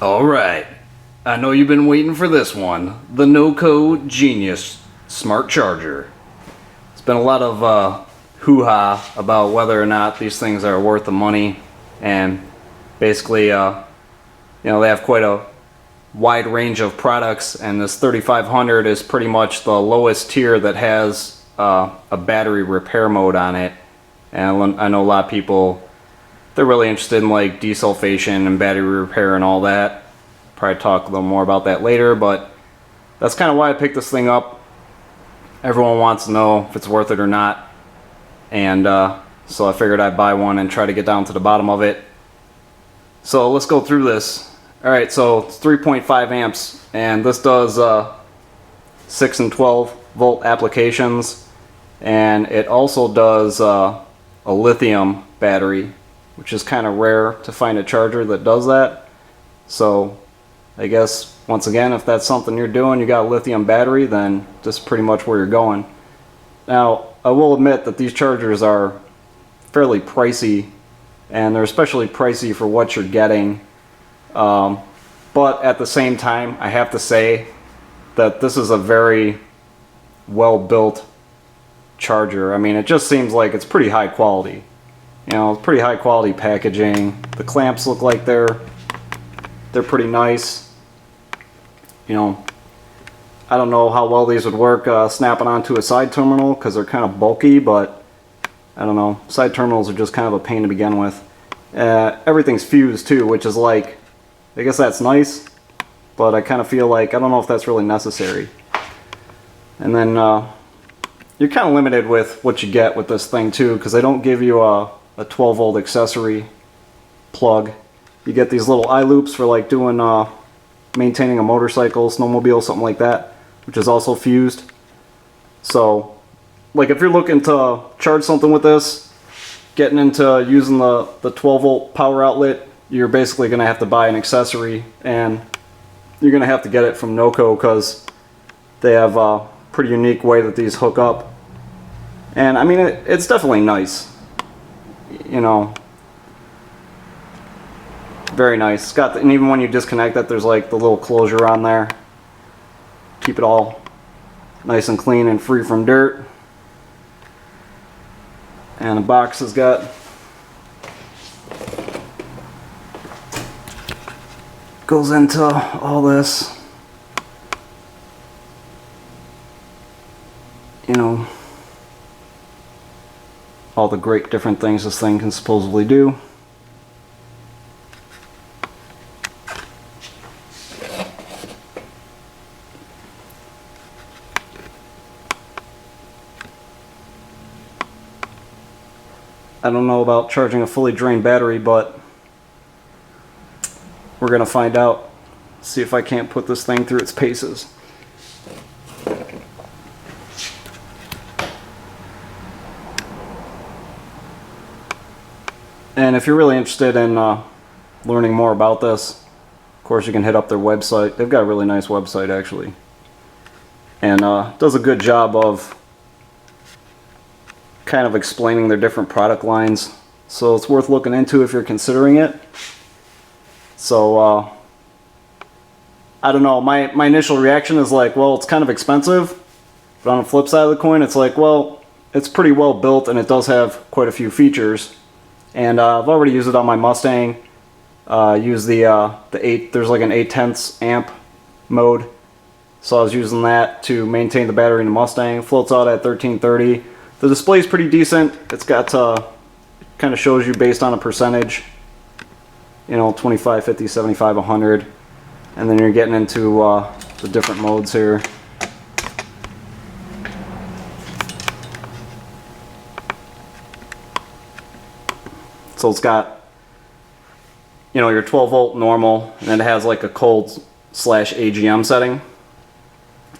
Alright, I know you've been waiting for this one. The NOCO Genius Smart Charger. It's been a lot of hoo-ha about whether or not these things are worth the money, and basically, they have quite a wide range of products, and this 3500 is pretty much the lowest tier that has a battery repair mode on it. And I know a lot of people, they're really interested in like desulfation and battery repair and all that. Probably talk a little more about that later, but that's kind of why I picked this thing up. Everyone wants to know if it's worth it or not, and so I figured I'd buy one and try to get down to the bottom of it. So let's go through this. Alright, so it's 3.5 amps, and this does 6 and 12 volt applications, and it also does a lithium battery, which is kind of rare to find a charger that does that. So I guess once again, if that's something you're doing, you got a lithium battery, then this is pretty much where you're going. Now I will admit that these chargers are fairly pricey, and they're especially pricey for what you're getting. But at the same time, I have to say that this is a very well built charger. I mean, it just seems like it's pretty high quality. You know, it's pretty high quality packaging. The clamps look like they're pretty nice. You know, I don't know how well these would work snapping onto a side terminal because they're kind of bulky, but I don't know. Side terminals are just kind of a pain to begin with. Everything's fused too, which is like, I guess that's nice, but I kind of feel like, I don't know if that's really necessary. And then you're kind of limited with what you get with this thing too, because they don't give you a 12 volt accessory plug. You get these little eye loops for like doing maintaining a motorcycle, snowmobile, something like that, which is also fused. So like if you're looking to charge something with this, getting into using the 12 volt power outlet, you're basically going to have to buy an accessory, and you're going to have to get it from NOCO because they have a pretty unique way that these hook up. And I mean, it's definitely nice, you know, very nice. It's got and even when you disconnect it, there's like the little closure on there, keep it all nice and clean and free from dirt. And the box has got goes into all this, you know, all the great different things this thing can supposedly do. I don't know about charging a fully drained battery, but we're gonna find out. See if I can't put this thing through its paces. And if you're really interested in learning more about this, of course you can hit up their website. They've got a really nice website actually, and does a good job of kind of explaining their different product lines. So it's worth looking into if you're considering it. So I don't know, my initial reaction is like, well, it's kind of expensive, but on the flip side of the coin, it's like, well, it's pretty well built and it does have quite a few features. And I've already used it on my Mustang. Use the 8, there's like an 8/10 amp mode, so I was using that to maintain the battery in the Mustang. Floats out at 1330. The display is pretty decent. It's got kind of shows you based on a percentage, you know, 25, 50, 75, 100, and then you're getting into the different modes here. So it's got, you know, your 12 volt normal, and then it has like a cold/AGM setting,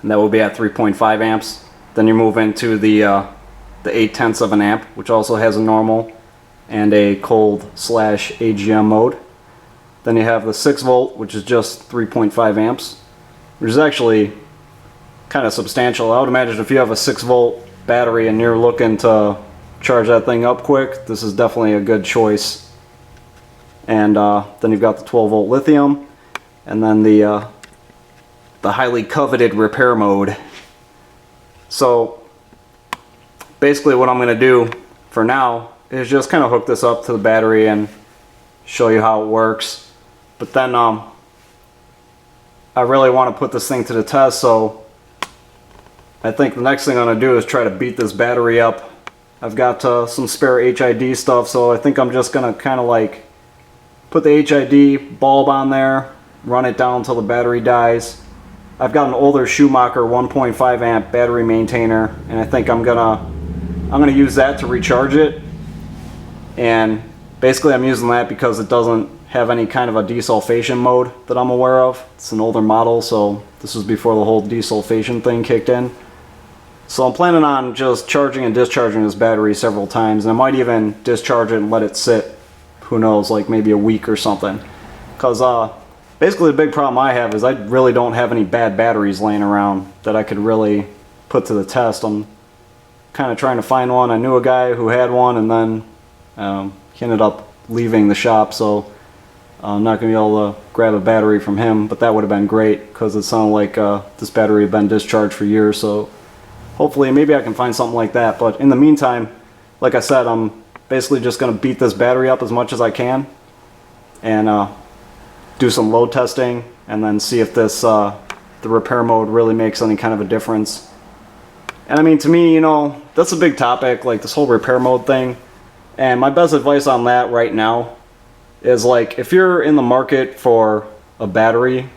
and that will be at 3.5 amps. Then you move into the 8/10 of an amp, which also has a normal and a cold/AGM mode. Then you have the 6 volt, which is just 3.5 amps, which is actually kind of substantial. I would imagine if you have a 6 volt battery and you're looking to charge that thing up quick, this is definitely a good choice. And then you've got the 12 volt lithium. and then the highly coveted repair mode. So basically what I'm going to do for now is just kind of hook this up to the battery and show you how it works. But then I really want to put this thing to the test, so I think the next thing I'm going to do is try to beat this battery up. I've got some spare HID stuff, so I think I'm just going to kind of like put the HID bulb on there, run it down until the battery dies. I've got an older Schumacher 1.5 amp battery maintainer, and I think I'm gonna use that to recharge it. And basically I'm using that because it doesn't have any kind of a desulfation mode that I'm aware of. It's an older model, so this was before the whole desulfation thing kicked in. So I'm planning on just charging and discharging this battery several times, and I might even discharge it and let it sit, who knows, like maybe a week or something. Because basically the big problem I have is I really don't have any bad batteries laying around that I could really put to the test. I'm kind of trying to find one. I knew a guy who had one, and then he ended up leaving the shop, so I'm not going to be able to grab a battery from him, but that would have been great because it sounded like this battery had been discharged for years. So hopefully maybe I can find something like that. But in the meantime, like I said, I'm basically just going to beat this battery up as much as I can and do some load testing, and then see if this the repair mode really makes any kind of a difference. And I mean, to me, you know, that's a big topic, like this whole repair mode thing. And my best advice on that right now is, like, if you're in the market for a battery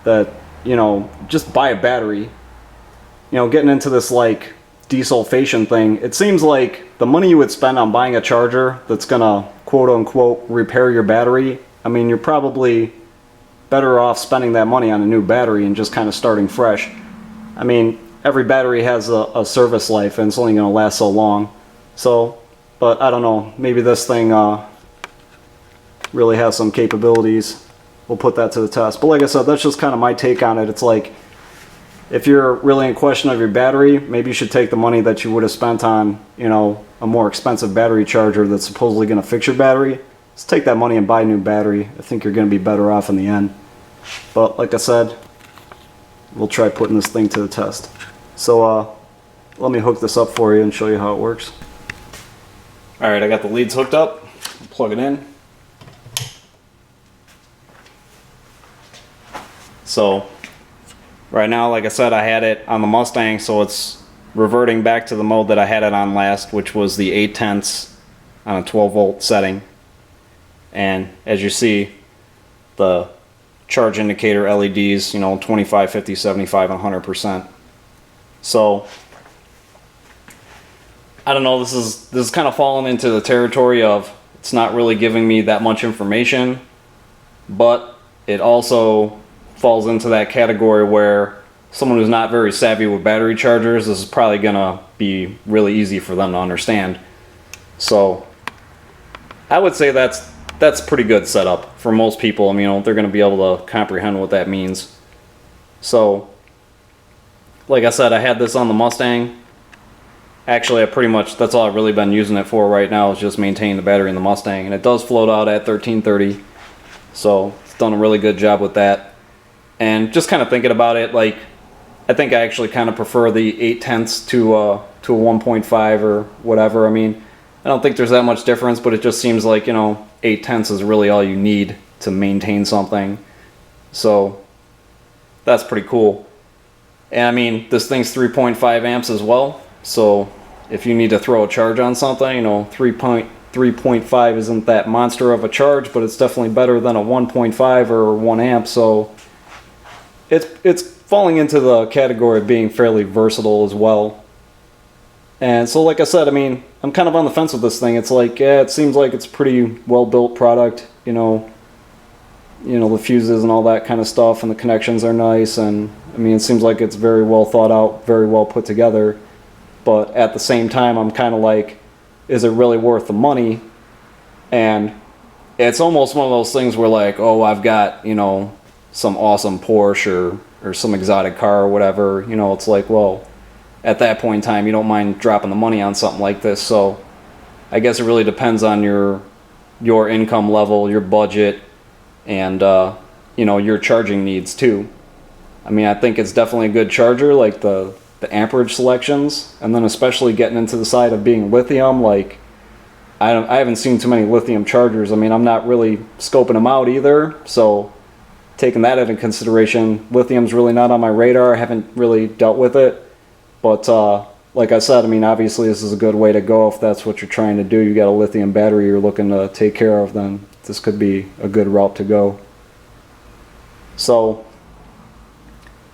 that, you know, just buy a battery. You know, getting into this like desulfation thing, it seems like the money you would spend on buying a charger that's gonna quote unquote repair your battery, I mean, you're probably better off spending that money on a new battery and just kind of starting fresh. I mean, every battery has a service life, and it's only going to last so long. So, but I don't know, maybe this thing really has some capabilities. We'll put that to the test. But like I said, that's just kind of my take on it. It's like, if you're really in question of your battery, maybe you should take the money that you would have spent on, you know, a more expensive battery charger that's supposedly going to fix your battery. Just take that money and buy a new battery. I think you're going to be better off in the end. But like I said, we'll try putting this thing to the test. So let me hook this up for you and show you how it works. Alright, I got the leads hooked up. Plug it in. So right now, like I said, I had it on the Mustang, so it's reverting back to the mode that I had it on last, which was the 8/10 on a 12 volt setting. And as you see, the charge indicator LEDs, you know, 25, 50, 75, and 100%. So I don't know, this is kind of falling into the territory of it's not really giving me that much information, but it also falls into that category where someone who's not very savvy with battery chargers, this is probably gonna be really easy for them to understand. So I would say that's pretty good setup for most people. I mean, you know, they're going to be able to comprehend what that means. So, like I said, I had this on the Mustang. Actually, that's all I've really been using it for right now, is just maintaining the battery in the Mustang. And it does float out at 1330. So, it's done a really good job with that. And just kind of thinking about it, like, I think I actually kind of prefer the 8/10 to a 1.5 or whatever. I mean, I don't think there's that much difference, but it just seems like, you know, 8/10 is really all you need to maintain something. So that's pretty cool. And I mean, this thing's 3.5 amps as well. So if you need to throw a charge on something, you know, 3.5 isn't that monster of a charge, but it's definitely better than a 1.5 or 1 amp. So it's falling into the category of being fairly versatile as well. And so, like I said, I mean, I'm kind of on the fence with this thing. It's like, yeah, it seems like it's a pretty well-built product, you know, the fuses and all that kind of stuff, and the connections are nice, and I mean, it seems like it's very well thought out, very well put together. But at the same time, I'm kind of like, is it really worth the money? And it's almost one of those things where, like, oh, I've got, you know, some awesome Porsche or some exotic car or whatever, you know, it's like, well, at that point in time, you don't mind dropping the money on something like this. So I guess it really depends on your income level, your budget, and you know, your charging needs too. I mean, I think it's definitely a good charger, like the amperage selections, and then especially getting into the side of being lithium, like I haven't seen too many lithium chargers. I mean, I'm not really scoping them out either, so taking that into consideration, lithium's really not on my radar. I haven't really dealt with it, but like I said, I mean, obviously this is a good way to go if that's what you're trying to do. You got a lithium battery you're looking to take care of, then this could be a good route to go. So,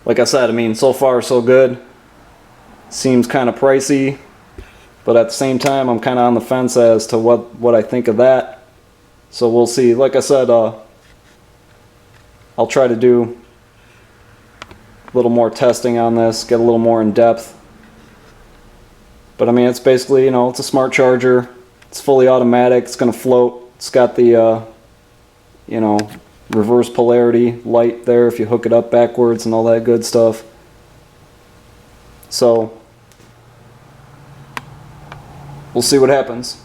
like I said, I mean, so far so good. Seems kind of pricey, but at the same time, I'm kind of on the fence as to what I think of that. So we'll see. Like I said, I'll try to do a little more testing on this, get a little more in depth. But I mean, it's basically, you know, it's a smart charger. It's fully automatic. It's going to float. It's got the, you know, reverse polarity light there if you hook it up backwards and all that good stuff. So we'll see what happens.